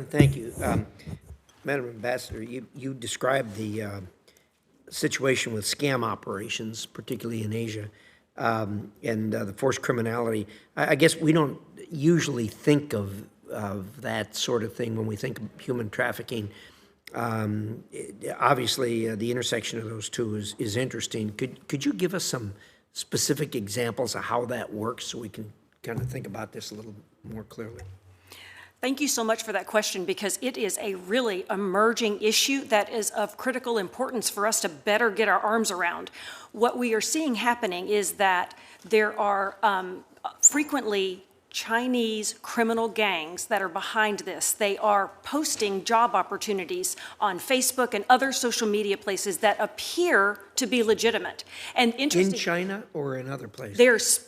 Thank you. Madam Ambassador, you described the situation with scam operations, particularly in Asia, and the forced criminality. I guess we don't usually think of that sort of thing when we think of human trafficking. Obviously, the intersection of those two is interesting. Could you give us some specific examples of how that works so we can kind of think about this a little more clearly? Thank you so much for that question, because it is a really emerging issue that is of critical importance for us to better get our arms around. What we are seeing happening is that there are frequently Chinese criminal gangs that are behind this. They are posting job opportunities on Facebook and other social media places that appear to be legitimate. And interesting, in China or in other places?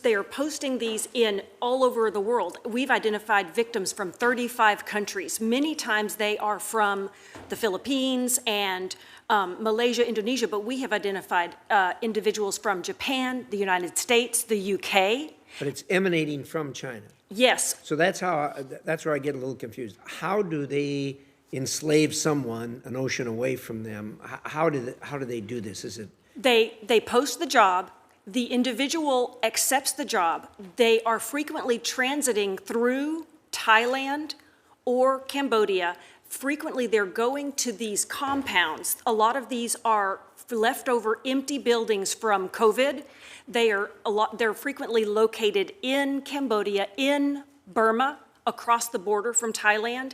They are posting these in all over the world. We've identified victims from 35 countries. Many times they are from the Philippines and Malaysia, Indonesia, but we have identified individuals from Japan, the United States, the UK. But it's emanating from China. Yes. So that's where I get a little confused. How do they enslave someone an ocean away from them? How do they do this? Is it they post the job, the individual accepts the job. They are frequently transiting through Thailand or Cambodia. Frequently they're going to these compounds. A lot of these are leftover empty buildings from COVID. They're frequently located in Cambodia, in Burma, across the border from Thailand.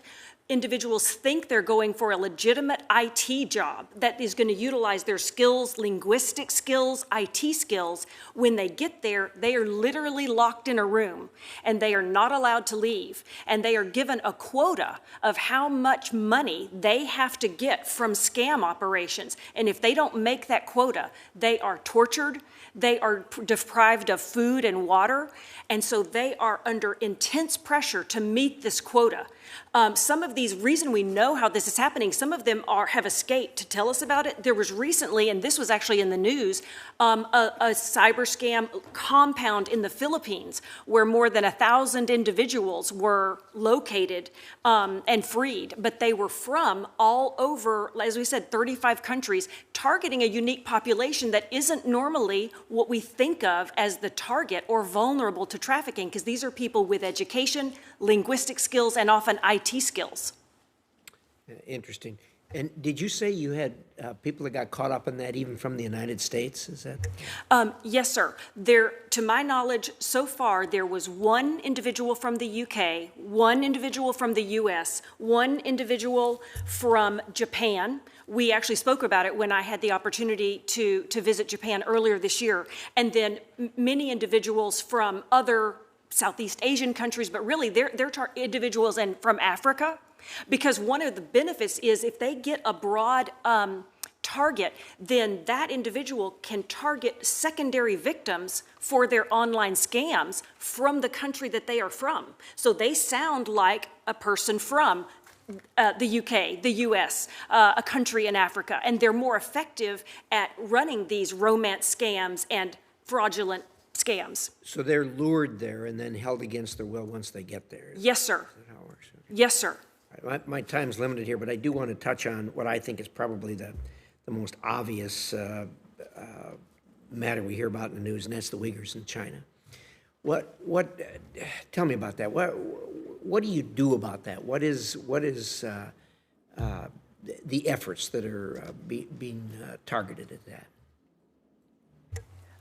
Individuals think they're going for a legitimate IT job that is going to utilize their skills, linguistic skills, IT skills. When they get there, they are literally locked in a room and they are not allowed to leave. And they are given a quota of how much money they have to get from scam operations. And if they don't make that quota, they are tortured. They are deprived of food and water. And so they are under intense pressure to meet this quota. Some of these, reason we know how this is happening, some of them have escaped to tell us about it. There was recently, and this was actually in the news, a cyber scam compound in the Philippines where more than 1,000 individuals were located and freed. But they were from all over, as we said, 35 countries, targeting a unique population that isn't normally what we think of as the target or vulnerable to trafficking, because these are people with education, linguistic skills, and often IT skills. Interesting. And did you say you had people that got caught up in that even from the United States? Is that? Yes, sir. To my knowledge, so far, there was one individual from the UK, one individual from the US, one individual from Japan. We actually spoke about it when I had the opportunity to visit Japan earlier this year. And then many individuals from other Southeast Asian countries, but really they're individuals from Africa. Because one of the benefits is if they get a broad target, then that individual can target secondary victims for their online scams from the country that they are from. So they sound like a person from the UK, the US, a country in Africa, and they're more effective at running these romance scams and fraudulent scams. So they're lured there and then held against their will once they get there. Yes, sir. Is that how it works? Okay. Yes, sir. My time's limited here, but I do want to touch on what I think is probably the most obvious matter we hear about in the news, and that's the Uyghurs in China. Tell me about that. What do you do about that? What is the efforts that are being targeted at that?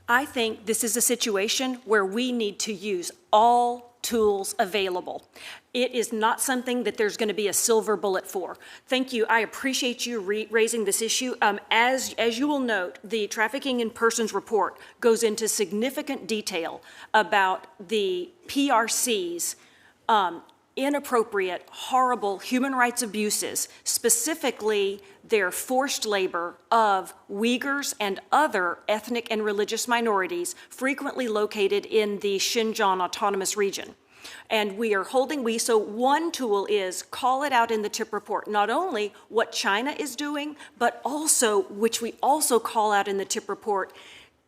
I think this is a situation where we need to use all tools available. It is not something that there's going to be a silver bullet for. Thank you. I appreciate you raising this issue. As you will note, the Trafficking in Persons report goes into significant detail about the PRC's inappropriate, horrible human rights abuses, specifically their forced labor of Uyghurs and other ethnic and religious minorities frequently located in the Xinjiang Autonomous Region. And so one tool is call it out in the TIP report, not only what China is doing, but also, which we also call out in the TIP report,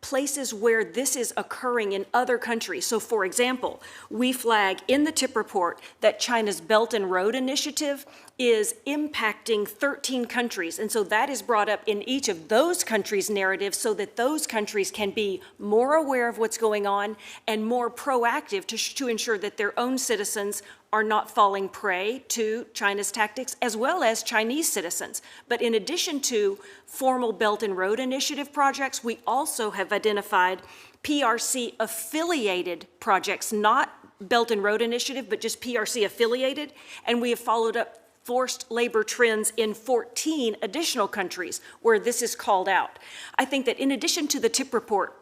places where this is occurring in other countries. So, for example, we flag in the TIP report that China's Belt and Road Initiative is impacting 13 countries. And so that is brought up in each of those countries' narratives so that those countries can be more aware of what's going on and more proactive to ensure that their own citizens are not falling prey to China's tactics, as well as Chinese citizens. But in addition to formal Belt and Road Initiative projects, we also have identified PRC-affiliated projects, not Belt and Road Initiative, but just PRC-affiliated, and we have followed up forced labor trends in 14 additional countries where this is called out. I think that in addition to the TIP report,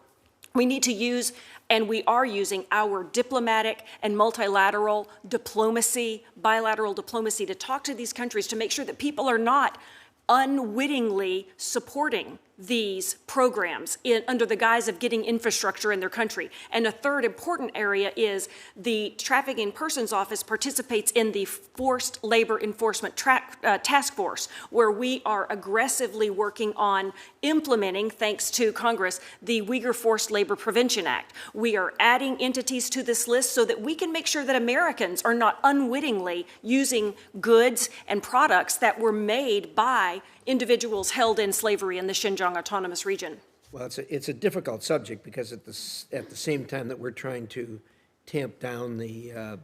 we need to use, and we are using, our diplomatic and multilateral diplomacy, bilateral diplomacy, to talk to these countries to make sure that people are not unwittingly supporting these programs under the guise of getting infrastructure in their country. And a third important area is the Trafficking Persons Office participates in the Forced Labor Enforcement Task Force, where we are aggressively working on implementing, thanks to Congress, the Uyghur Forced Labor Prevention Act. We are adding entities to this list so that we can make sure that Americans are not unwittingly using goods and products that were made by individuals held in slavery in the Xinjiang Autonomous Region. Well, it's a difficult subject because at the same time that we're trying to tamp down the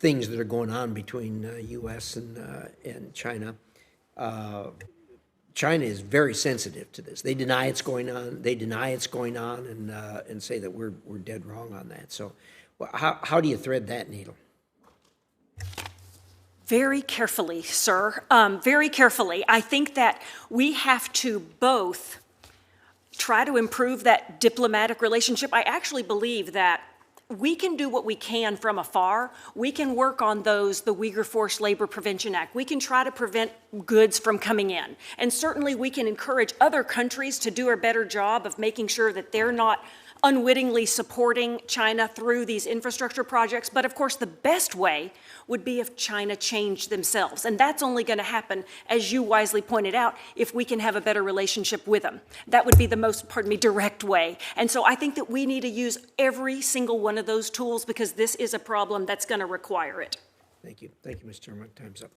things that are going on between U.S. and China, China is very sensitive to this. They deny it's going on. They deny it's going on, and say that we're dead wrong on that. So, how do you thread that needle? Very carefully, sir, very carefully. I think that we have to both try to improve that diplomatic relationship. I actually believe that we can do what we can from afar. We can work on the Uyghur Forced Labor Prevention Act. We can try to prevent goods from coming in. And certainly we can encourage other countries to do a better job of making sure that they're not unwittingly supporting China through these infrastructure projects. But of course, the best way would be if China changed themselves. And that's only going to happen, as you wisely pointed out, if we can have a better relationship with them. That would be the most, direct way. And so I think that we need to use every single one of those tools because this is a problem that's going to require it. Thank you. Thank you, Mr. Chairman. Time's up.